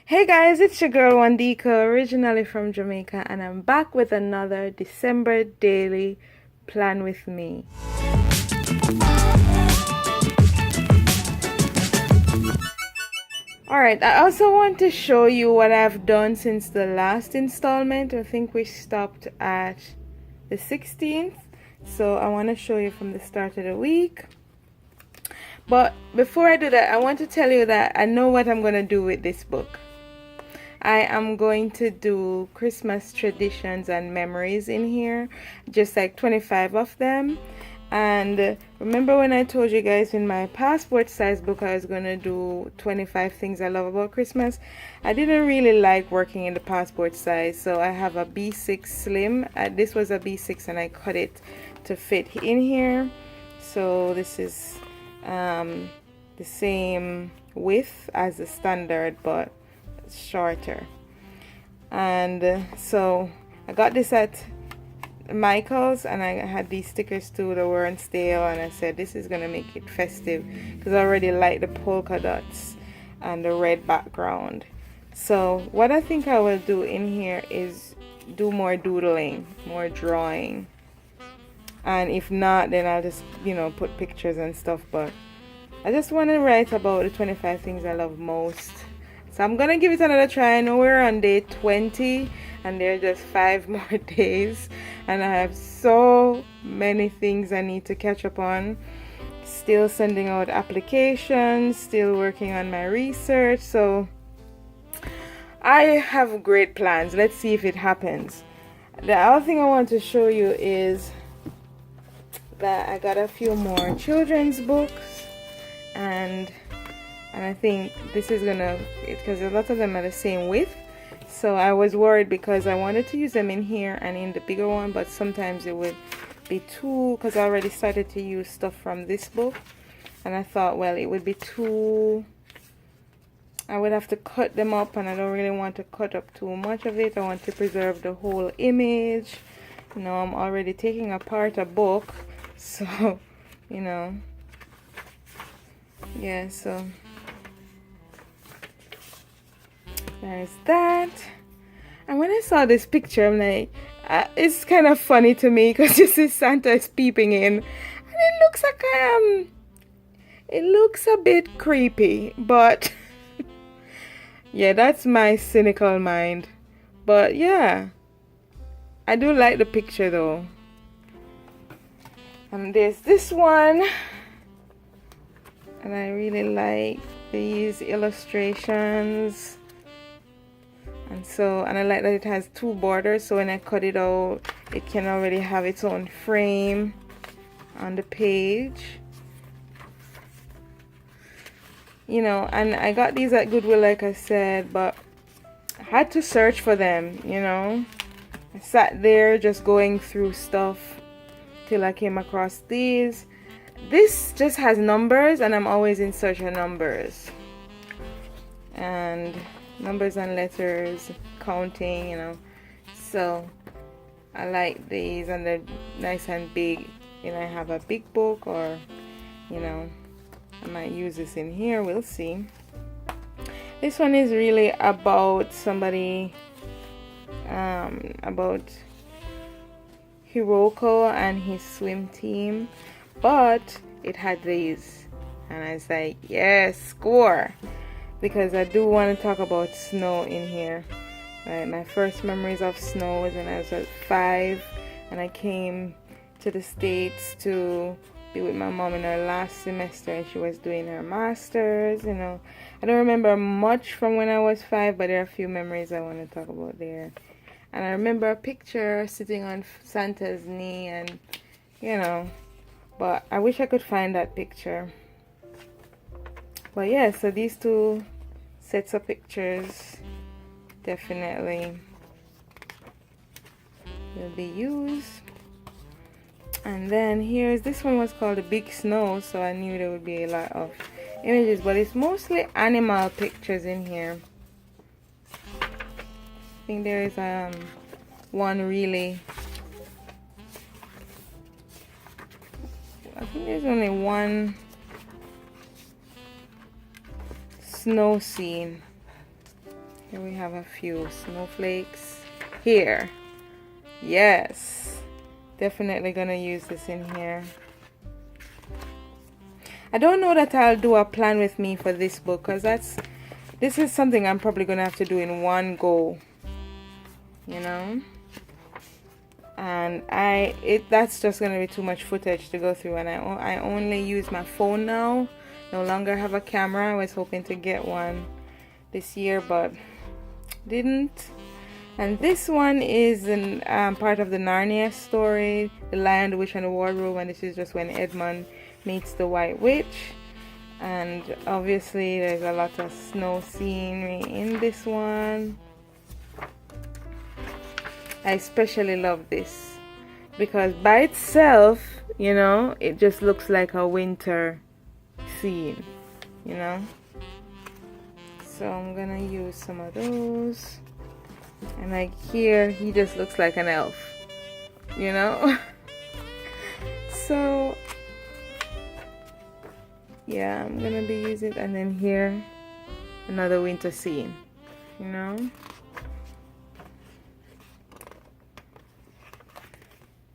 Hey guys, it's your girl Wandika, originally from Jamaica, and I'm back with another December daily plan with me. Alright, I also want to show you what I've done since the last installment. I think we stopped at the 16th, so I want to show you from the start of the week. But before I do that, I want to tell you that I know what I'm going to do with this book. I am going to do Christmas traditions and memories in here, just like 25 of them. And remember when I told you guys in my passport size book I was going to do 25 things I love about Christmas? I didn't really like working in the passport size, so I have a B6 slim. This was a B6 and I cut it to fit in here. So this is the same width as the standard, but shorter. And so I got this at Michael's, and I had these stickers too that were on stale, and I said this is gonna make it festive because I already like the polka dots and the red background. So what I think I will do in here is do more doodling, more drawing, and if not, then I'll just put pictures and stuff. But I just want to write about the 25 things I love most. So I'm gonna give it another try. I know we're on day 20 and there are just 5 more days, and I have so many things I need to catch up on. Still sending out applications, still working on my research, so I have great plans. Let's see if it happens. The other thing I want to show you is that I got a few more children's books, and I think this is gonna, because a lot of them are the same width, so I was worried because I wanted to use them in here and in the bigger one, but sometimes it would be too, because I already started to use stuff from this book, and I thought, well, it would be too, I would have to cut them up, and I don't really want to cut up too much of it. I want to preserve the whole image. I'm already taking apart a book, so yeah, so there's that. And when I saw this picture, I'm like, it's kind of funny to me because you see Santa is peeping in, and it looks like it looks a bit creepy, but yeah, that's my cynical mind. But yeah, I do like the picture though. And there's this one, and I really like these illustrations. And I like that it has 2 borders, so when I cut it out, it can already have its own frame on the page. And I got these at Goodwill, like I said, but I had to search for them. I sat there just going through stuff till I came across these. This just has numbers, and I'm always in search of numbers. And numbers and letters, counting, so I like these, and they're nice and big. I have a big book, or I might use this in here, we'll see. This one is really about somebody, about Hiroko and his swim team, but it had these, and I was like, yes, score, because I do want to talk about snow in here. Right, my first memories of snow was when I was at 5, and I came to the States to be with my mom in her last semester, and she was doing her master's. I don't remember much from when I was 5, but there are a few memories I want to talk about there. And I remember a picture sitting on Santa's knee, and but I wish I could find that picture. But yeah, so these 2 sets of pictures definitely will be used. And then this one was called the Big Snow, so I knew there would be a lot of images, but it's mostly animal pictures in here. I think there is one really, I think there's only one snow scene Here we have a few snowflakes here. Yes, definitely gonna use this in here. I don't know that I'll do a plan with me for this book, because this is something I'm probably gonna have to do in one go, you know. And that's just gonna be too much footage to go through, and I only use my phone now. No longer have a camera. I was hoping to get one this year, but didn't. And this one is part of the Narnia story, The Lion, the Witch, and the Wardrobe, and this is just when Edmund meets the White Witch. And obviously there's a lot of snow scenery in this one. I especially love this because by itself, you know, it just looks like a winter scene, you know. So I'm gonna use some of those. And like here, he just looks like an elf, you know. So yeah, I'm gonna be using it. And then here, another winter scene, you know.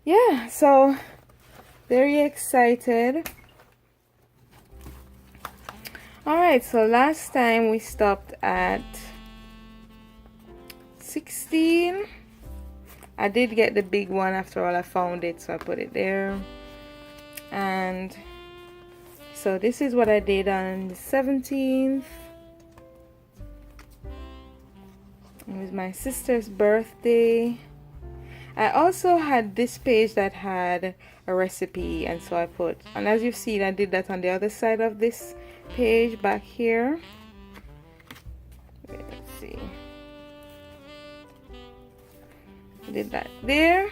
Yeah, so very excited. Alright, so last time we stopped at 16. I did get the big one after all. I found it, so I put it there. And so this is what I did on the 17th. It was my sister's birthday. I also had this page that had a recipe, and so I put, and as you've seen, I did that on the other side of this page back here. Wait, let's see. I did that there.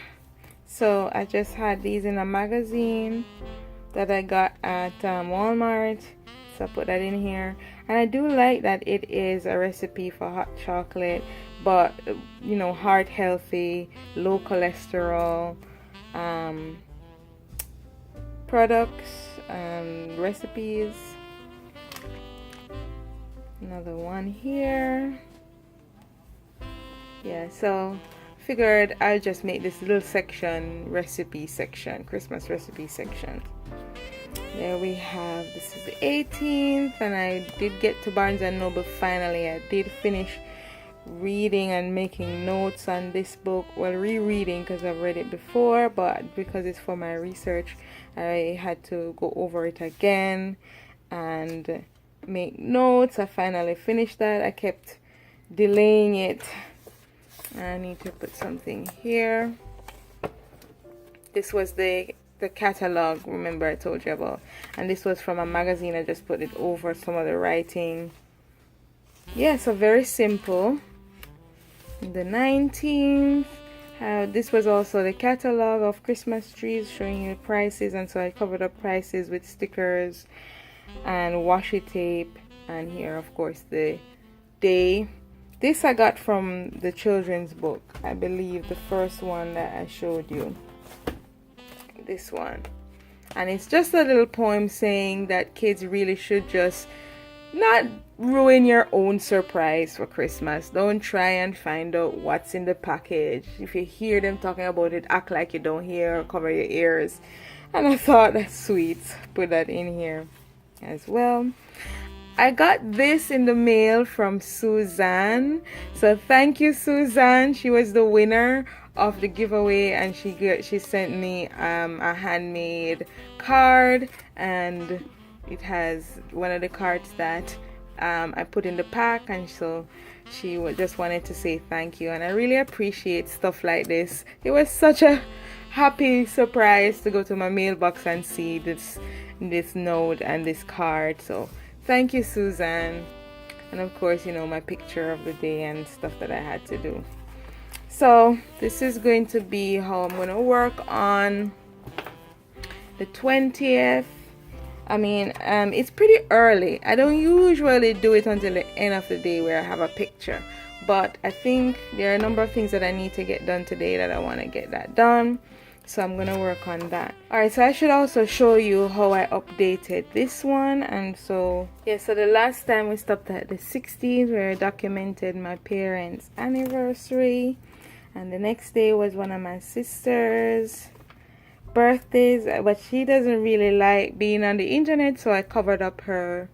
So I just had these in a magazine that I got at Walmart, so I put that in here. And I do like that it is a recipe for hot chocolate, but you know, heart healthy, low cholesterol products and recipes. Another one here. Yeah, so figured I'll just make this little section, recipe section, Christmas recipe section. There we have, this is the 18th, and I did get to Barnes & Noble finally. I did finish reading and making notes on this book. Well, rereading because I've read it before, but because it's for my research, I had to go over it again and make notes. I finally finished that. I kept delaying it. I need to put something here. This was the catalog, remember I told you about, and this was from a magazine. I just put it over some of the writing. Yeah, so very simple. The 19th, this was also the catalog of Christmas trees, showing you prices, and so I covered up prices with stickers and washi tape. And here, of course, the day. This I got from the children's book, I believe the first one that I showed you. This one, and it's just a little poem saying that kids really should just not ruin your own surprise for Christmas. Don't try and find out what's in the package. If you hear them talking about it, act like you don't hear, or cover your ears. And I thought that's sweet. Put that in here as well. I got this in the mail from Suzanne, so thank you, Suzanne. She was the winner of the giveaway, and she sent me a handmade card, and it has one of the cards that I put in the pack, and so she just wanted to say thank you, and I really appreciate stuff like this. It was such a happy surprise to go to my mailbox and see this note and this card. So thank you, Suzanne. And of course, you know, my picture of the day and stuff that I had to do. So this is going to be how I'm going to work on the 20th. I mean, it's pretty early. I don't usually do it until the end of the day where I have a picture. But I think there are a number of things that I need to get done today that I want to get that done. So I'm gonna work on that. Alright, so I should also show you how I updated this one. And so yeah, so the last time we stopped at the 16th where I documented my parents' anniversary, and the next day was one of my sisters' birthdays, but she doesn't really like being on the internet, so I covered up her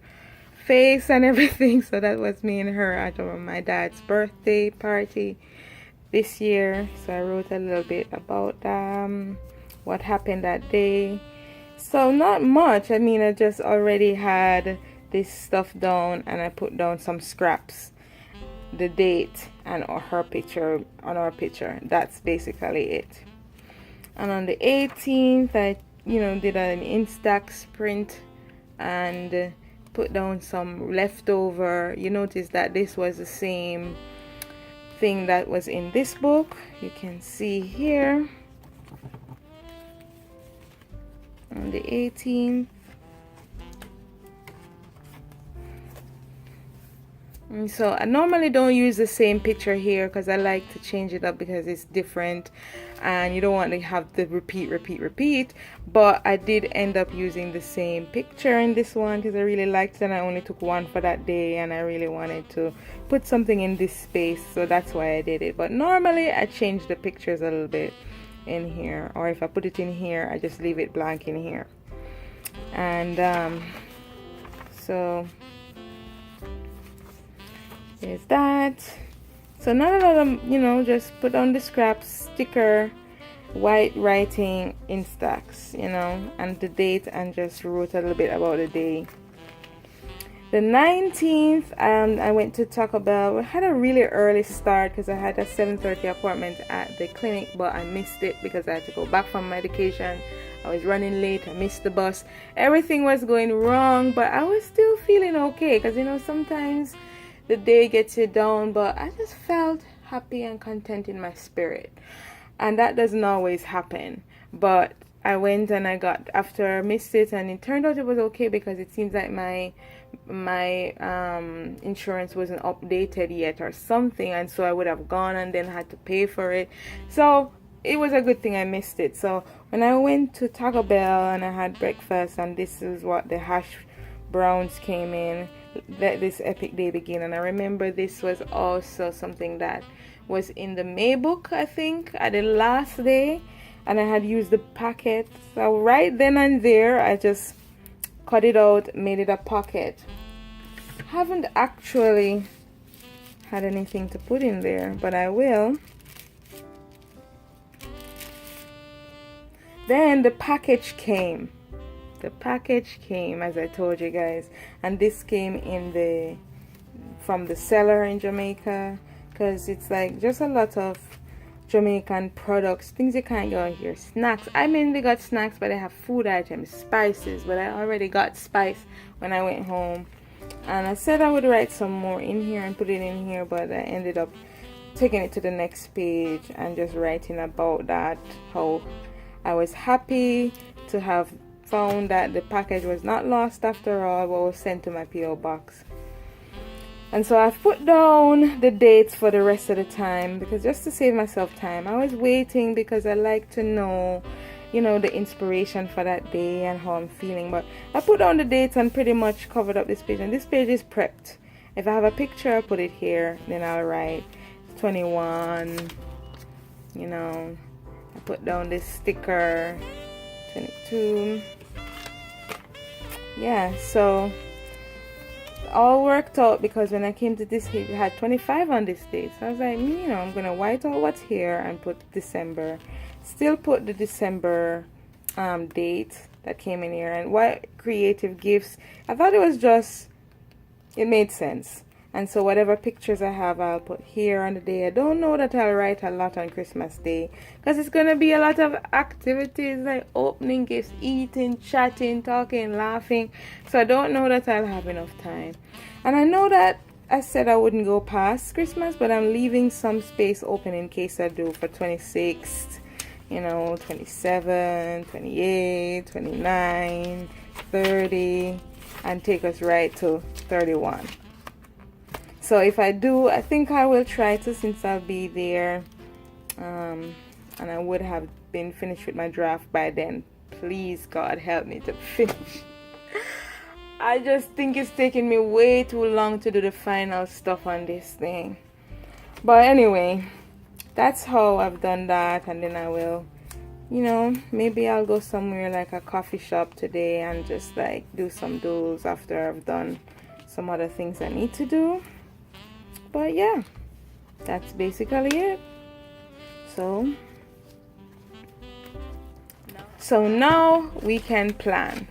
face and everything. So that was me and her at my dad's birthday party this year. So I wrote a little bit about what happened that day. So not much. I mean, I just already had this stuff down, and I put down some scraps, the date and her picture on our picture. That's basically it. And on the 18th, I did an Instax print and put down some leftover. You notice that this was the same thing that was in this book. You can see here on the 18th. And so I normally don't use the same picture here because I like to change it up because it's different and you don't want to have the repeat, but I did end up using the same picture in this one because I really liked it, and I only took one for that day and I really wanted to put something in this space, so that's why I did it. But normally I change the pictures a little bit in here, or if I put it in here I just leave it blank in here. And so there's that. So not a lot of, just put on the scraps, sticker, white writing, Instax, and the date, and just wrote a little bit about the day. The 19th, I went to Taco Bell. We had a really early start because I had a 7:30 appointment at the clinic, but I missed it because I had to go back from medication. I was running late. I missed the bus. Everything was going wrong, but I was still feeling okay because, sometimes the day gets you down, but I just felt happy and content in my spirit, and that doesn't always happen. But I went and after I missed it, and it turned out it was okay because it seems like my insurance wasn't updated yet or something, and so I would have gone and then had to pay for it. So it was a good thing I missed it. So when I went to Taco Bell and I had breakfast, and this is what the hash browns came in, let this epic day begin. And I remember this was also something that was in the May book, I think, at the last day, and I had used the packet. So right then and there I just cut it out, made it a pocket. Haven't actually had anything to put in there, but I will. Then the package came. As I told you guys, and this came from the seller in Jamaica, because it's like just a lot of Jamaican products, things you can't get here. Snacks, I mean, they got snacks, but they have food items, spices, but I already got spice when I went home, and I said I would write some more in here and put it in here, but I ended up taking it to the next page and just writing about that, how I was happy to have found that the package was not lost after all, but was sent to my P.O. box. And so I've put down the dates for the rest of the time, because just to save myself time, I was waiting because I like to know, the inspiration for that day and how I'm feeling. But I put down the dates and pretty much covered up this page, and this page is prepped. If I have a picture, I'll put it here, then I'll write 21, I put down this sticker, 22. Yeah, so all worked out, because when I came to this, it had 25 on this date. So I was like, I'm gonna white out what's here and put December. Still put the December date that came in here. And what creative gifts, I thought it made sense. And so whatever pictures I have, I'll put here on the day. I don't know that I'll write a lot on Christmas Day, because it's going to be a lot of activities like opening gifts, eating, chatting, talking, laughing. So I don't know that I'll have enough time. And I know that I said I wouldn't go past Christmas, but I'm leaving some space open in case I do for 26th, 27, 28, 29, 30, and take us right to 31. So if I do, I think I will try to, since I'll be there, and I would have been finished with my draft by then. Please, God, help me to finish. I just think it's taking me way too long to do the final stuff on this thing. But anyway, that's how I've done that. And then I will, you know, maybe I'll go somewhere like a coffee shop today and just like do some doodles after I've done some other things I need to do. But yeah, that's basically it. So now we can plan.